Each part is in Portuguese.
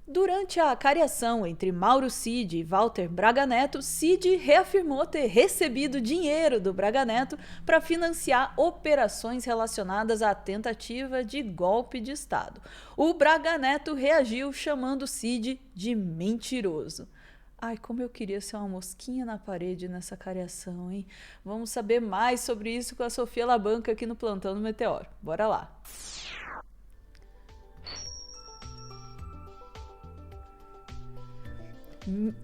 Durante a cariação entre Mauro Cid e Walter Braga Neto, Cid reafirmou ter recebido dinheiro do Braga Neto para financiar operações relacionadas à tentativa de golpe de Estado. O Braga Neto reagiu chamando Cid de mentiroso. Ai, como eu queria ser uma mosquinha na parede nessa cariação, hein? Vamos saber mais sobre isso com a Sofia Labanca aqui no Plantão do Meteoro. Bora lá!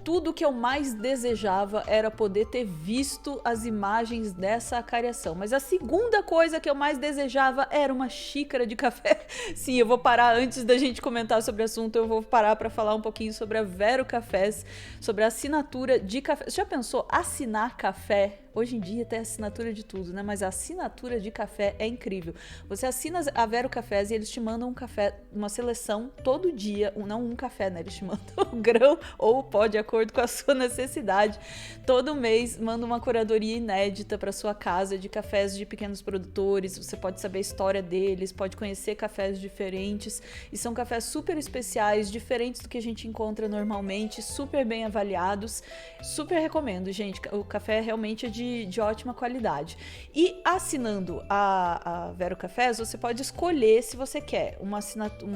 Tudo que eu mais desejava era poder ter visto as imagens dessa acariação. Mas a segunda coisa que eu mais desejava era uma xícara de café. Sim, eu vou parar antes da gente comentar sobre o assunto. Eu vou parar para falar um pouquinho sobre a Vero Cafés, sobre a assinatura de café. Você já pensou assinar café? Hoje em dia tem assinatura de tudo, né? Mas a assinatura de café é incrível. Você assina a Vero Cafés e eles te mandam um café, uma seleção todo dia. Não um café, né? Eles te mandam um grão ou o pó de acordo com a sua necessidade. Todo mês manda uma curadoria inédita para sua casa de cafés de pequenos produtores. Você pode saber a história deles, pode conhecer cafés diferentes. E são cafés super especiais, diferentes do que a gente encontra normalmente, super bem avaliados. Super recomendo, gente. O café realmente é de ótima qualidade. E assinando a Vero Cafés, você pode escolher se você quer uma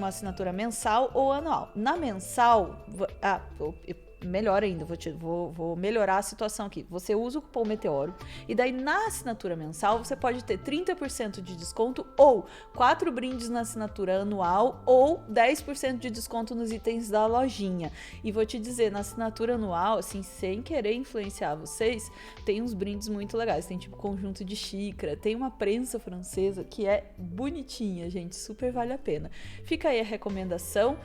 assinatura mensal ou anual. Na mensal, melhor ainda, vou melhorar a situação aqui. Você usa o cupom Meteoro e daí na assinatura mensal você pode ter 30% de desconto ou 4 brindes na assinatura anual ou 10% de desconto nos itens da lojinha. E vou te dizer, na assinatura anual, assim, sem querer influenciar vocês, tem uns brindes muito legais. Tem tipo conjunto de xícara, tem uma prensa francesa que é bonitinha, gente, super vale a pena. Fica aí a recomendação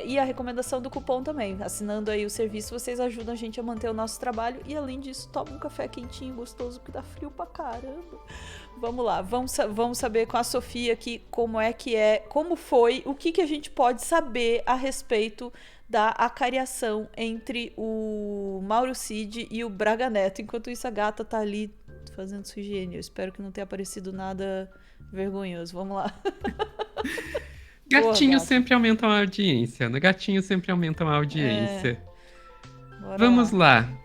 e a recomendação do cupom também. Assinando aí o serviço, vocês ajudam a gente a manter o nosso trabalho e além disso, toma um café quentinho, gostoso, que tá frio pra caramba. Vamos lá, vamos saber com a Sofia aqui como foi, o que a gente pode saber a respeito da acariação entre o Mauro Cid e o Braga Neto. Enquanto isso, a gata tá ali fazendo sua higiene. Eu espero que não tenha aparecido nada vergonhoso. Vamos lá. Porra, Gatinhos gata. sempre aumentam a audiência, né? Gatinhos sempre aumentam a É, audiência. bora Vamos lá. lá.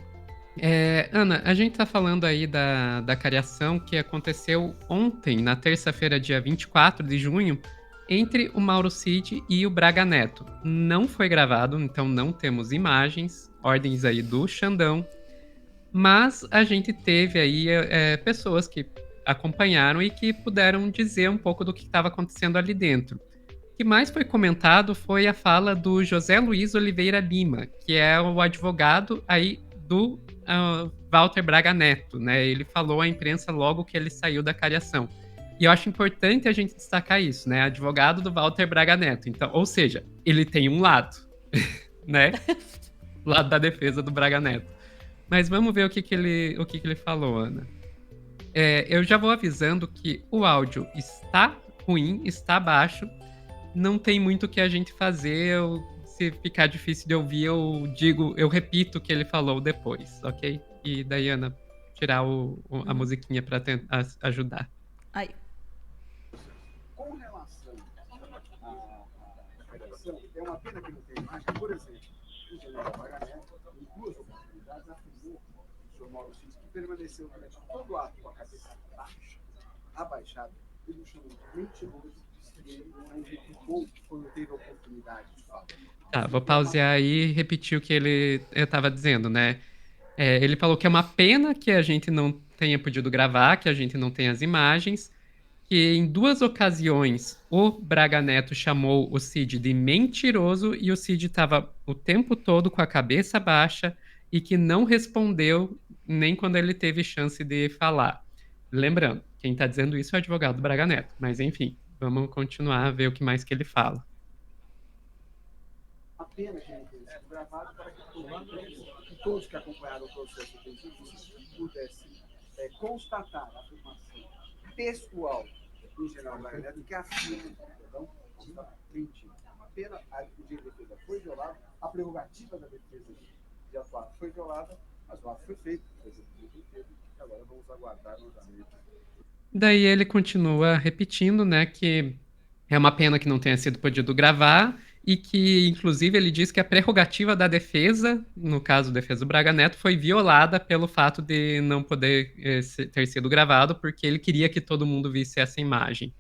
Ana, a gente tá falando aí da cariação que aconteceu ontem, na terça-feira, dia 24 de junho, entre o Mauro Cid e o Braga Neto. Não foi gravado, então não temos imagens, ordens aí do Xandão, mas a gente teve aí pessoas que acompanharam e que puderam dizer um pouco do que estava acontecendo ali dentro. O que mais foi comentado foi a fala do José Luiz Oliveira Lima, que é o advogado aí do Walter Braga Neto, né? Ele falou à imprensa logo que ele saiu da cariação. E eu acho importante a gente destacar isso, né? Advogado do Walter Braga Neto. Então, ou seja, ele tem um lado, né? Lado da defesa do Braga Neto. Mas vamos ver o que ele falou, Ana. Eu já vou avisando que o áudio está ruim, está baixo, não tem muito o que a gente fazer. Se ficar difícil de ouvir, eu repito o que ele falou depois, ok? E daí, Ana, tirar a musiquinha para tentar ajudar. Aí. Com relação à federação, é uma pena que não tem imagem. Por exemplo, o general Braganello, em duas oportunidades, afirmou o senhor Mauro Cid que permaneceu durante todo o ato com a cabeça baixa, abaixada, ele o chamou de mentiroso e ele não replicou quando teve a oportunidade de falar. Tá, vou pausar aí e repetir o que ele estava dizendo, né? Ele falou que é uma pena que a gente não tenha podido gravar, que a gente não tenha as imagens, que em duas ocasiões o Braga Neto chamou o Cid de mentiroso e o Cid estava o tempo todo com a cabeça baixa e que não respondeu nem quando ele teve chance de falar. Lembrando, quem está dizendo isso é o advogado do Braga Neto, mas enfim, vamos continuar a ver o que mais que ele fala. A pena que ele tenha sido gravado para que todos que acompanharam o processo pudessem constatar a afirmação pessoal do general Braganello que afirma, perdão, está mentindo. A pena, o direito de defesa foi violado, a prerrogativa da defesa de atuar foi violada, mas o ato foi feito, e agora vamos aguardar o julgamento. Daí ele continua repetindo, né, que é uma pena que não tenha sido podido gravar e que, inclusive, ele diz que a prerrogativa da defesa, no caso, a defesa do Braga Neto, foi violada pelo fato de não poder ter sido gravado, porque ele queria que todo mundo visse essa imagem.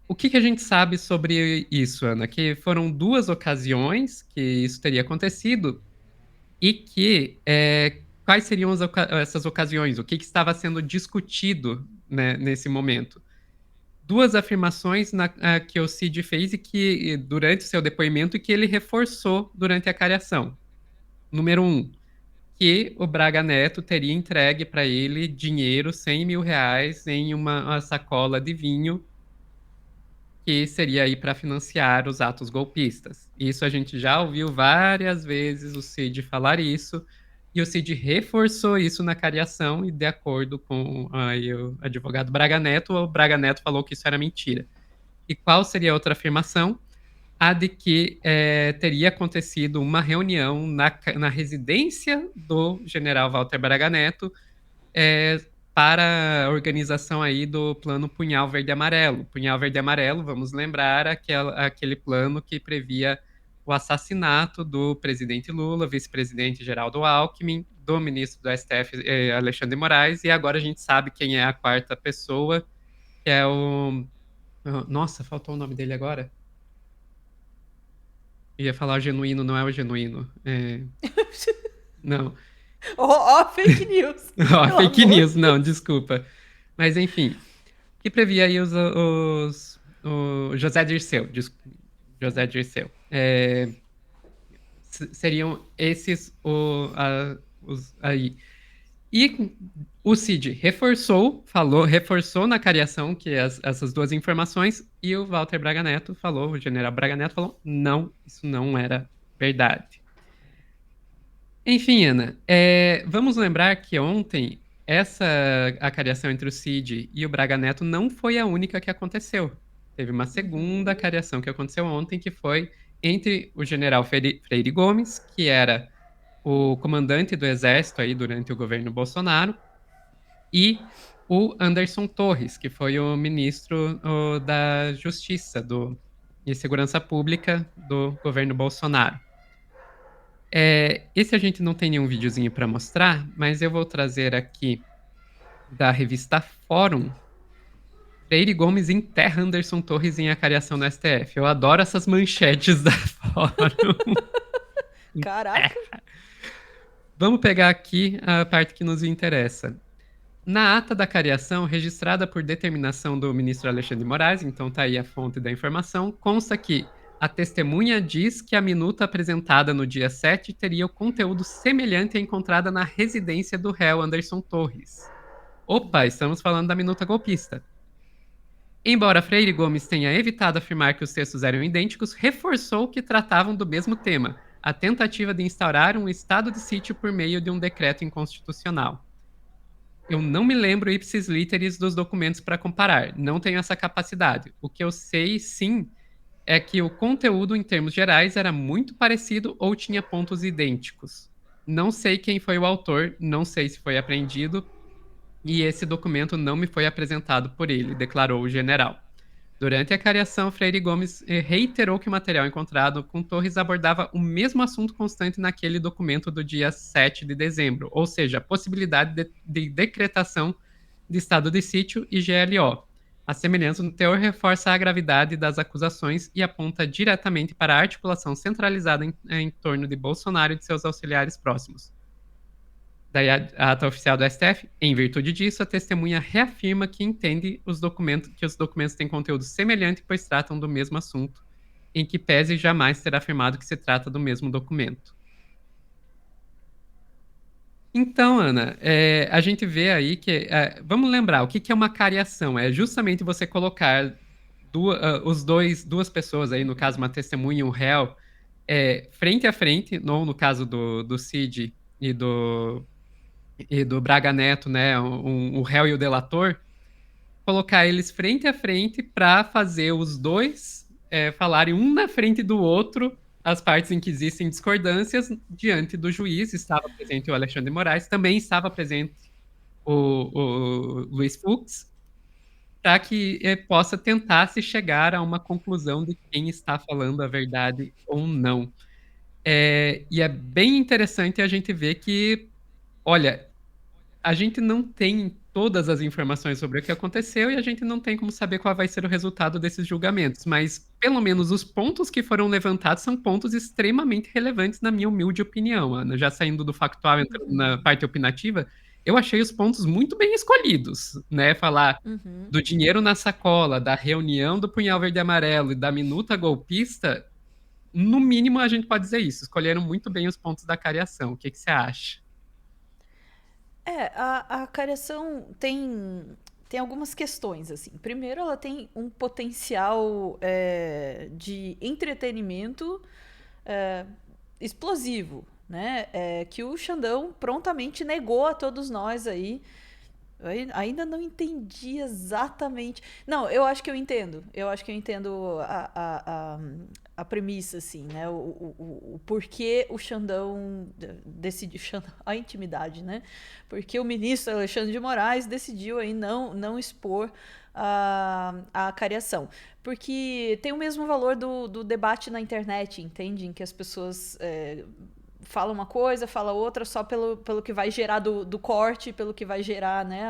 O que a gente sabe sobre isso, Ana? Que foram 2 ocasiões que isso teria acontecido e que quais seriam essas ocasiões? O que estava sendo discutido, né, nesse momento? 2 afirmações que o Cid fez e que durante o seu depoimento e que ele reforçou durante a cariação. Número 1, que o Braga Neto teria entregue para ele dinheiro, R$100 mil em uma sacola de vinho, que seria aí para financiar os atos golpistas. Isso a gente já ouviu várias vezes o Cid falar isso, e o Cid reforçou isso na cariação, e de acordo com aí o advogado Braga Neto, o Braga Neto falou que isso era mentira. E qual seria a outra afirmação? A de que teria acontecido uma reunião na residência do general Walter Braga Neto, para a organização aí do plano Punhal Verde Amarelo. Punhal Verde Amarelo, vamos lembrar, aquele plano que previa o assassinato do presidente Lula, vice-presidente Geraldo Alckmin, do ministro do STF, Alexandre de Moraes, e agora a gente sabe quem é a 4ª pessoa, que é o... Nossa, faltou o nome dele agora. Ia falar o Genuíno, não é o Genuíno. Não. Fake news. Fake news, não, desculpa. Mas enfim, que previa aí o José Dirceu. José Dirceu. Seriam esses os aí. E o Cid reforçou na cariação que essas 2 informações, e o Walter Braga Neto falou, o general Braga Neto falou, não, isso não era verdade. Enfim, Ana, vamos lembrar que ontem a cariação entre o Cid e o Braga Neto não foi a única que aconteceu. Teve uma segunda cariação que aconteceu ontem, que foi entre o general Freire Gomes, que era o comandante do Exército aí durante o governo Bolsonaro, e o Anderson Torres, que foi o ministro da Justiça e Segurança Pública do governo Bolsonaro. Esse a gente não tem nenhum videozinho para mostrar, mas eu vou trazer aqui da revista Fórum. Freire Gomes enterra Anderson Torres em acariação no STF. Eu adoro essas manchetes da Fórum. Caraca. Vamos pegar aqui a parte que nos interessa. Na ata da cariação, registrada por determinação do ministro Alexandre de Moraes, então tá aí a fonte da informação, consta que a testemunha diz que a minuta apresentada no dia 7 teria o conteúdo semelhante à encontrada na residência do réu Anderson Torres. Opa, estamos falando da minuta golpista. Embora Freire Gomes tenha evitado afirmar que os textos eram idênticos, reforçou que tratavam do mesmo tema, a tentativa de instaurar um estado de sítio por meio de um decreto inconstitucional. Eu não me lembro ipsis literis dos documentos para comparar, não tenho essa capacidade. O que eu sei, sim, é que o conteúdo, em termos gerais, era muito parecido ou tinha pontos idênticos. Não sei quem foi o autor, não sei se foi apreendido, e esse documento não me foi apresentado por ele, declarou o general. Durante a cariação, Freire Gomes reiterou que o material encontrado com Torres abordava o mesmo assunto constante naquele documento do dia 7 de dezembro, ou seja, a possibilidade de decretação de estado de sítio e GLO. A semelhança no teor reforça a gravidade das acusações e aponta diretamente para a articulação centralizada em torno de Bolsonaro e de seus auxiliares próximos. Daí a ata oficial do STF, em virtude disso, a testemunha reafirma que entende que os documentos têm conteúdo semelhante, pois tratam do mesmo assunto, em que pese jamais ter afirmado que se trata do mesmo documento. Então, Ana, a gente vê aí que... vamos lembrar, o que é uma cariação? É justamente você colocar duas pessoas aí, no caso uma testemunha e um réu, frente a frente, no caso do Cid e do Braga Neto, né, o réu e o delator, colocar eles frente a frente para fazer os dois falarem um na frente do outro as partes em que existem discordâncias diante do juiz. Estava presente o Alexandre de Moraes, também estava presente o Luiz Fux, para que possa tentar se chegar a uma conclusão de quem está falando a verdade ou não. E é bem interessante a gente ver que, olha, a gente não tem todas as informações sobre o que aconteceu e a gente não tem como saber qual vai ser o resultado desses julgamentos, mas pelo menos os pontos que foram levantados são pontos extremamente relevantes, na minha humilde opinião, Ana. Já saindo do factual, entrando na parte opinativa, eu achei os pontos muito bem escolhidos, né? Falar Uhum. do dinheiro na sacola, da reunião do punhal verde e amarelo e da minuta golpista, no mínimo a gente pode dizer isso. Escolheram muito bem os pontos da cariação. O que que você acha? A cariação tem algumas questões, assim. Primeiro, ela tem um potencial de entretenimento é, explosivo, né? Que o Xandão prontamente negou a todos nós aí. Eu ainda não entendi exatamente. Não, eu acho que eu entendo. Eu acho que eu entendo a premissa, assim, né? O porquê o Xandão decidiu. A intimidade, né? Porque o ministro Alexandre de Moraes decidiu aí não expor a cariação. Porque tem o mesmo valor do debate na internet, entende? Em que as pessoas fala uma coisa, fala outra, só pelo que vai gerar do corte, pelo que vai gerar, né,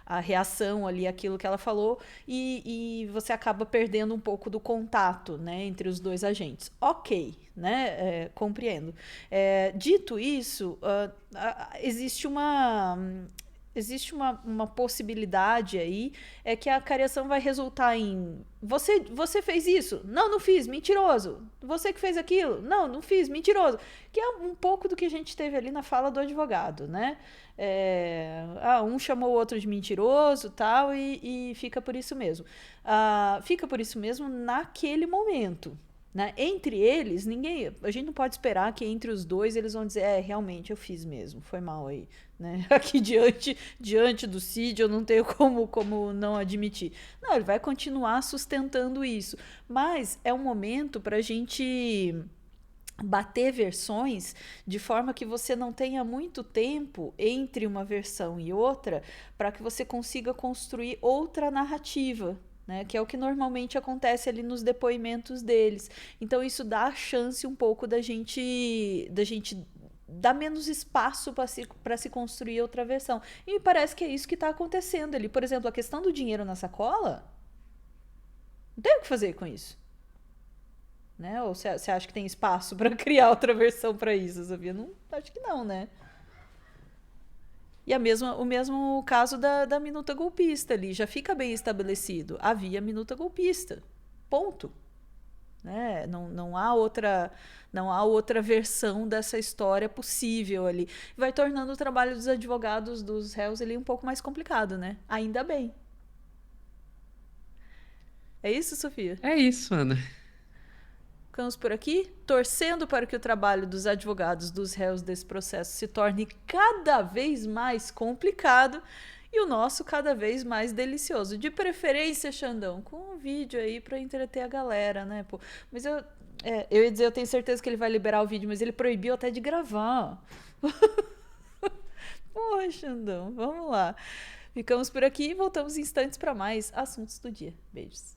a reação ali, aquilo que ela falou, e você acaba perdendo um pouco do contato, né, entre os dois agentes. Ok, né, compreendo. Dito isso, existe uma possibilidade aí, que a cariação vai resultar em você fez isso? Não, não fiz, mentiroso. Você que fez aquilo? Não, não fiz, mentiroso. Que é um pouco do que a gente teve ali na fala do advogado, né? Um chamou o outro de mentiroso, tal, e fica por isso mesmo. Fica por isso mesmo naquele momento. Né? Entre eles, a gente não pode esperar que entre os dois eles vão dizer, realmente eu fiz mesmo, foi mal aí, né? Aqui diante do Cid eu não tenho como não admitir. Não, ele vai continuar sustentando isso, mas é um momento para a gente bater versões de forma que você não tenha muito tempo entre uma versão e outra, para que você consiga construir outra narrativa, né, que é o que normalmente acontece ali nos depoimentos deles. Então isso dá a chance um pouco da gente dar menos espaço para se construir outra versão. E me parece que é isso que está acontecendo ali. Por exemplo, a questão do dinheiro na sacola, não tem o que fazer com isso. Né? Ou você acha que tem espaço para criar outra versão para isso, Sofia? Não, acho que não, né? E o mesmo caso da minuta golpista ali, já fica bem estabelecido. Havia minuta golpista. Ponto. Né? Não há outra versão dessa história possível ali. Vai tornando o trabalho dos advogados, dos réus ali um pouco mais complicado, né? Ainda bem. É isso, Sofia? É isso, Ana. Ficamos por aqui, torcendo para que o trabalho dos advogados dos réus desse processo se torne cada vez mais complicado e o nosso cada vez mais delicioso. De preferência, Xandão, com um vídeo aí para entreter a galera, né? Pô, mas eu ia dizer, eu tenho certeza que ele vai liberar o vídeo, mas ele proibiu até de gravar. Porra, Xandão, vamos lá. Ficamos por aqui e voltamos em instantes para mais assuntos do dia. Beijos.